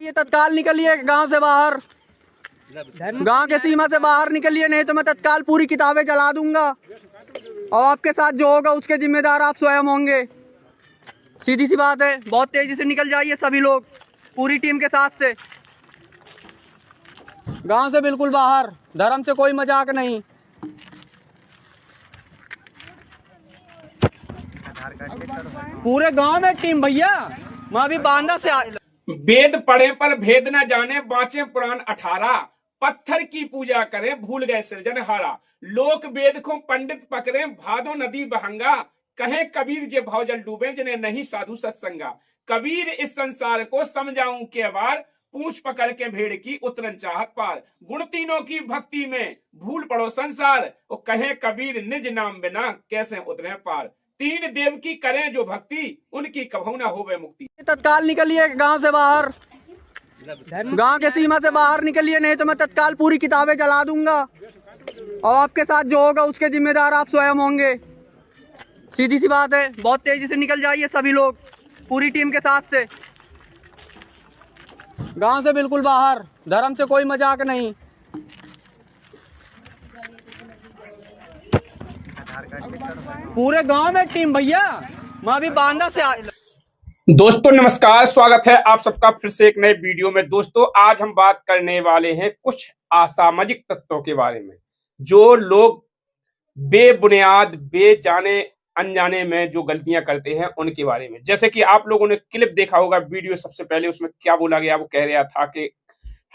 ये तत्काल निकलिए गांव से बाहर, गांव के सीमा से बाहर निकलिए, नहीं तो मैं तत्काल पूरी किताबें जला दूंगा और आपके साथ जो होगा उसके जिम्मेदार आप स्वयं होंगे। सीधी सी बात है। बहुत तेजी से निकल जाइए सभी लोग, पूरी टीम के साथ से, गांव से बिल्कुल बाहर। धर्म से कोई मजाक नहीं। पूरे गांव में टीम भैया, मैं अभी बांदा से वेद पढ़े पर भेद न जाने, बाँचे पुराण 18। पत्थर की पूजा करें, भूल गए सृजनहारा। लोक वेद को पंडित पकड़े, भादो नदी बहंगा। कहें कबीर जे भवजल डूबे, जिन्हें नहीं साधु सत्संगा। कबीर इस संसार को समझाऊं के बार, पूंछ पकड़ के भेड़ की उतरन चाहत पार। गुण तीनों की भक्ति में भूल पड़ो संसार, और कहें कबीर निज नाम बिना कैसे उतरे पार। तीन देव की करें जो भक्ति, उनकी कभू ना होवे मुक्ति। तत्काल निकलिए गांव से बाहर, गांव के सीमा से बाहर निकलिए, नहीं तो मैं तत्काल पूरी किताबें जला दूंगा और आपके साथ जो होगा उसके जिम्मेदार आप स्वयं होंगे। सीधी सी बात है। बहुत तेजी से निकल जाइए सभी लोग, पूरी टीम के साथ से, गांव से बिल्कुल बाहर। धर्म से कोई मजाक नहीं। पूरे गांव में टीम भैया, मैं अभी बांदा से दोस्तों नमस्कार, स्वागत है आप सबका फिर से एक नए वीडियो में। दोस्तों आज हम बात करने वाले हैं कुछ असामाजिक तत्वों के बारे में, जो लोग बेबुनियाद बेजाने अनजाने में जो गलतियां करते हैं उनके बारे में। जैसे कि आप लोगों ने क्लिप देखा होगा वीडियो, सबसे पहले उसमें क्या बोला गया, वो कह रहा था कि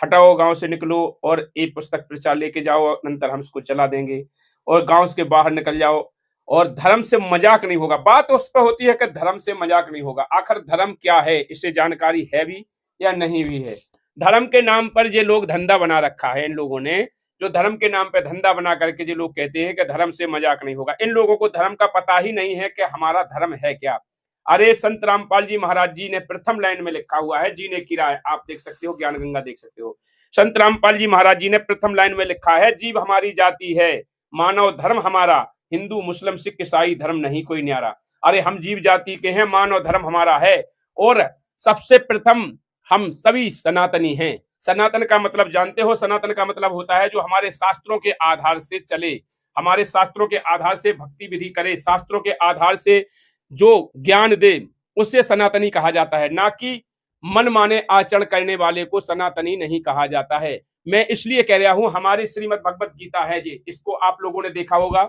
हटाओ गांव से निकलो और एक पुस्तक प्रचार लेके जाओ, नंतर हम इसको चला देंगे, और गांव से बाहर निकल जाओ और धर्म से मजाक नहीं होगा। बात उस पर होती है कि धर्म से मजाक नहीं होगा। आखिर धर्म क्या है, इससे जानकारी है भी या नहीं भी है। धर्म के नाम पर ये लोग धंधा बना रखा है। इन लोगों ने जो धर्म के नाम पे धंधा बना करके जो लोग कहते हैं कि धर्म से मजाक नहीं होगा, इन लोगों को धर्म का पता ही नहीं है कि हमारा धर्म है क्या। अरे संत रामपाल जी महाराज जी ने प्रथम लाइन में लिखा हुआ है, जीने की राह, आप देख सकते हो, ज्ञान गंगा देख सकते हो। संत रामपाल जी महाराज जी ने प्रथम लाइन में लिखा है, जीव हमारी जाति है, मानव धर्म हमारा, हिंदू मुस्लिम सिख ईसाई धर्म नहीं कोई न्यारा। अरे हम जीव जाति के हैं, मानव धर्म हमारा है, और सबसे प्रथम हम सभी सनातनी हैं। सनातन का मतलब जानते हो? सनातन का मतलब होता है जो हमारे शास्त्रों के आधार से चले, हमारे शास्त्रों के आधार से भक्ति विधि करे, शास्त्रों के आधार से जो ज्ञान दे, उससे सनातनी कहा जाता है। ना कि मन माने आचरण करने वाले को सनातनी नहीं कहा जाता है। मैं इसलिए कह रहा हूं, हमारी श्रीमद् भगवत गीता है जी, इसको आप लोगों ने देखा होगा,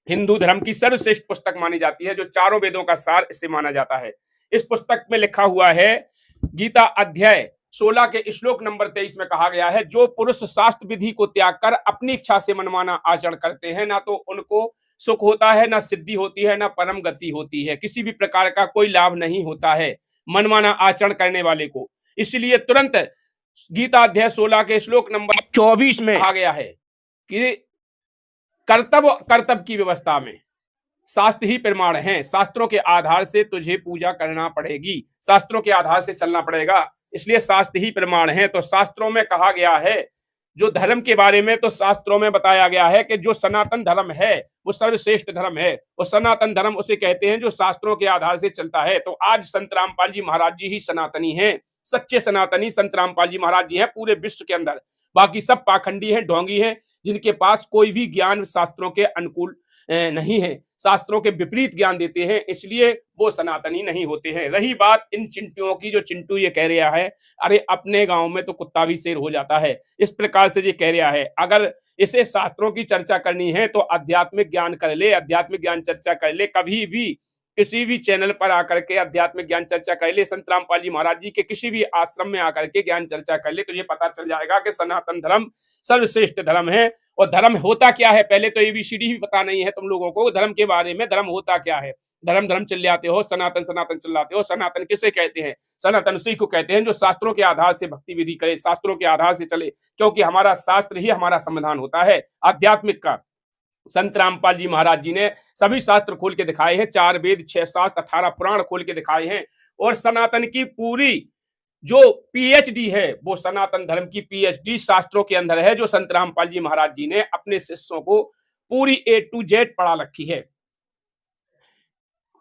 हिंदू धर्म की सर्वश्रेष्ठ पुस्तक मानी जाती है, जो चारों वेदों का सार इसे माना जाता है। इस पुस्तक में लिखा हुआ है, गीता अध्याय 16 के श्लोक नंबर 23 में कहा गया है, जो पुरुष शास्त्र विधि को त्याग कर अपनी इच्छा से मनमाना आचरण करते हैं, ना तो उनको सुख होता है, ना सिद्धि होती है, ना परम गति होती है। किसी भी प्रकार का कोई लाभ नहीं होता है मनमाना आचरण करने वाले को। इसलिए तुरंत गीता अध्याय 16 के श्लोक नंबर 24 में कहा गया है कि कर्तव्य की व्यवस्था में शास्त्र ही प्रमाण हैं। शास्त्रों के आधार से तुझे पूजा करना पड़ेगी, शास्त्रों के आधार से चलना पड़ेगा, इसलिए शास्त्र ही प्रमाण है। तो शास्त्रों में कहा गया है जो धर्म के बारे में, तो शास्त्रों में बताया गया है कि जो सनातन धर्म है वो सर्वश्रेष्ठ धर्म है, और सनातन धर्म उसे कहते हैं जो शास्त्रों के आधार से चलता है। तो आज संत रामपाल जी महाराज जी ही सनातनी हैं, सच्चे सनातनी संत रामपाल जी महाराज जी हैं पूरे विश्व के अंदर। बाकी सब पाखंडी हैं, ढोंगी हैं, जिनके पास कोई भी ज्ञान शास्त्रों के अनुकूल नहीं है, शास्त्रों के विपरीत ज्ञान देते हैं, इसलिए वो सनातनी नहीं होते हैं। रही बात इन चिंटुओं की, जो चिंटू ये कह रहा है, अरे अपने गांव में तो कुत्ता भी शेर हो जाता है, इस प्रकार से ये कह रहा है। अगर इसे शास्त्रों की चर्चा करनी है तो आध्यात्मिक ज्ञान कर ले, आध्यात्मिक ज्ञान चर्चा कर ले, कभी भी किसी भी चैनल पर आकर के आध्यात्मिक ज्ञान चर्चा कर ले, संत रामपाल जी महाराज जी के किसी भी आश्रम में आकर के ज्ञान चर्चा कर ले, तो ये पता चल जाएगा कि सनातन धर्म सर्वश्रेष्ठ धर्म है। और धर्म होता क्या है, पहले तो एबीसीडी भी पता नहीं है तुम लोगों को धर्म के बारे में। धर्म होता क्या है? धर्म धर्म चिल्लाते हो, सनातन सनातन चिल्लाते हो। सनातन किसे कहते हैं? सनातन उसी को कहते हैं जो शास्त्रों के आधार से भक्ति विधि करे, शास्त्रों के आधार से चले, क्योंकि हमारा शास्त्र ही हमारा संविधान होता है आध्यात्मिक का। संत रामपाल जी महाराज जी ने सभी शास्त्र खोल के दिखाए हैं, 4 वेद 6 शास्त्र 18 पुराण खोल के दिखाए हैं। और सनातन की पूरी जो पीएचडी है, वो सनातन धर्म की पीएचडी शास्त्रों के अंदर है, जो संत रामपाल जी महाराज जी ने अपने शिष्यों को पूरी A to Z पढ़ा रखी है।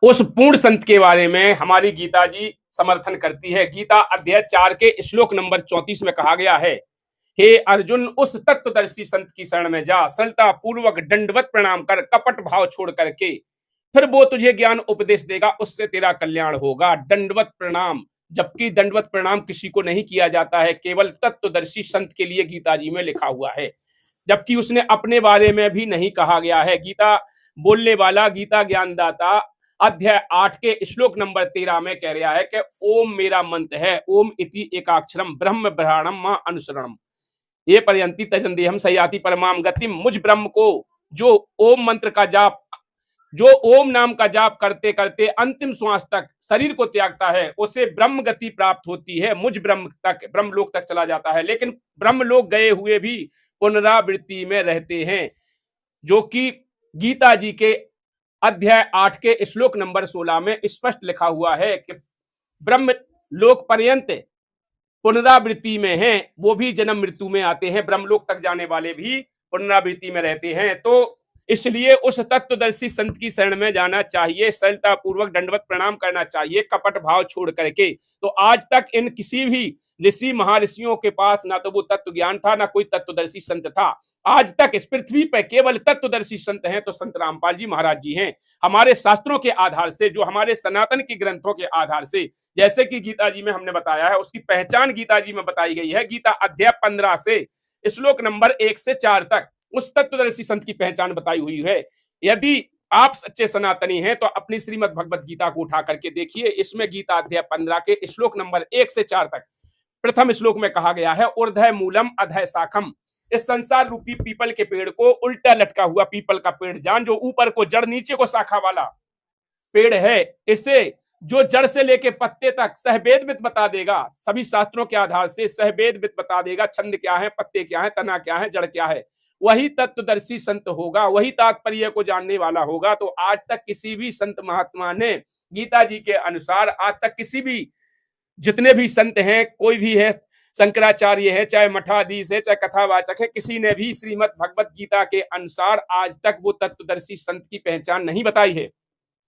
उस पूर्ण संत के बारे में हमारी गीता जी समर्थन करती है। गीता अध्याय 4 के श्लोक नंबर 34 में कहा गया है, हे अर्जुन, उस तत्वदर्शी संत की शरण में जा, सरलता पूर्वक दंडवत प्रणाम कर, कपट भाव छोड़ करके, फिर वो तुझे ज्ञान उपदेश देगा, उससे तेरा कल्याण होगा। दंडवत प्रणाम, जबकि दंडवत प्रणाम किसी को नहीं किया जाता है, केवल तत्वदर्शी संत के लिए गीता जी में लिखा हुआ है, जबकि उसने अपने बारे में भी नहीं कहा गया है। गीता बोलने वाला, गीता ज्ञानदाता अध्याय 8 के श्लोक नंबर 13 में कह रहा है कि ओम मेरा मंत्र है, ओम इति एकाक्षरम ब्रह्म ब्रह्मांडम मां अनुसरणम ये पर्यंती तजंदेहम सयाति परमाम गतिम। मुझ ब्रह्म को जो ओम मंत्र का जाप, जो ओम नाम का जाप करते करते अंतिम श्वास तक शरीर को त्यागता है, उसे ब्रह्म गति प्राप्त होती है, मुझ ब्रह्म तक, ब्रह्मलोक तक चला जाता है। लेकिन ब्रह्मलोक गए हुए भी पुनरावृत्ति में रहते हैं, जो कि गीता जी के अध्याय 8 के श्लोक नंबर 16 में स्पष्ट लिखा हुआ है कि ब्रह्म लोक पर्यंत पुनरावृत्ति में हैं, वो भी जन्म मृत्यु में आते हैं, ब्रह्मलोक तक जाने वाले भी पुनरावृत्ति में रहते हैं। तो इसलिए उस तत्वदर्शी संत की शरण में जाना चाहिए, सरलता पूर्वक दंडवत प्रणाम करना चाहिए, कपट भाव छोड़ करके। तो आज तक इन किसी भी ऋषि महर्षियों के पास ना तो वो तत्व ज्ञान था, ना कोई तत्वदर्शी संत था। आज तक इस पृथ्वी पर केवल तत्वदर्शी संत हैं तो संत रामपाल जी महाराज जी हैं। हमारे शास्त्रों के आधार से, जो हमारे सनातन के ग्रंथों के आधार से, जैसे कि गीता जी में हमने बताया है, उसकी पहचान गीता जी में बताई गई है। गीता अध्याय 15 से श्लोक नंबर 1 से 4 तक उस तत्वदर्शी संत की पहचान बताई हुई है। यदि आप सच्चे सनातनी हैं तो अपनी श्रीमद् भगवत गीता को उठा करके देखिए, इसमें गीता अध्याय 15 के श्लोक नंबर 1 से 4 तक प्रथम श्लोक में कहा गया है, ऊर्ध्व मूलम अधः शाखम। इस संसार रूपी पीपल के पेड़ को, उल्टा लटका हुआ पीपल का पेड़ जान, जो ऊपर को जड़ नीचे को शाखा वाला पेड़ है, इसे जो जड़ से लेके पत्ते तक सहवेद विद बता देगा, सभी शास्त्रों के आधार से सहवेद विद बता देगा, छंद क्या है, पत्ते क्या है, तना क्या है, जड़ क्या है, वही तत्वदर्शी संत होगा, वही तात्पर्य को जानने वाला होगा। तो आज तक किसी भी संत महात्मा ने गीता जी के अनुसार, आज तक किसी भी, जितने भी संत हैं, कोई भी है, शंकराचार्य है, चाहे मठाधीश है, चाहे कथावाचक है, किसी ने भी श्रीमद् भगवत गीता के अनुसार आज तक वो तत्वदर्शी संत की पहचान नहीं बताई है,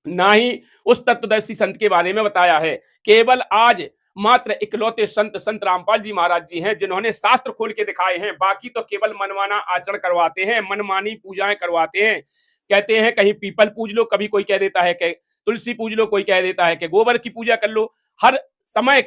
ना ही उस तत्वदर्शी संत के बारे में बताया है। केवल आज मात्र इकलौते संत रामपाल जी महाराज जी हैं जिन्होंने शास्त्र खोल के दिखाए हैं। बाकी तो केवल मनमाना आचरण करवाते हैं, मनमानी पूजाएं करवाते हैं। कहते हैं कहीं पीपल पूज लो, कभी कोई कह देता है कि तुलसी पूज लो, कोई कह देता है कि गोबर की पूजा कर लो। हर समय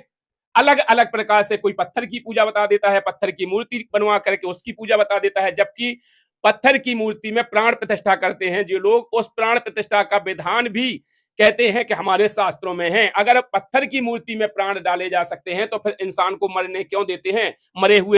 अलग अलग प्रकार से, कोई पत्थर की पूजा बता देता है, पत्थर की मूर्ति बनवा करके उसकी पूजा बता देता है, जबकि पत्थर की मूर्ति में प्राण प्रतिष्ठा करते हैं जो लोग, उस प्राण प्रतिष्ठा का विधान भी कहते हैं कि हमारे शास्त्रों में है। अगर पत्थर की मूर्ति में प्राण डाले जा सकते हैं तो फिर इंसान को मरने क्यों देते हैं? मरे हुए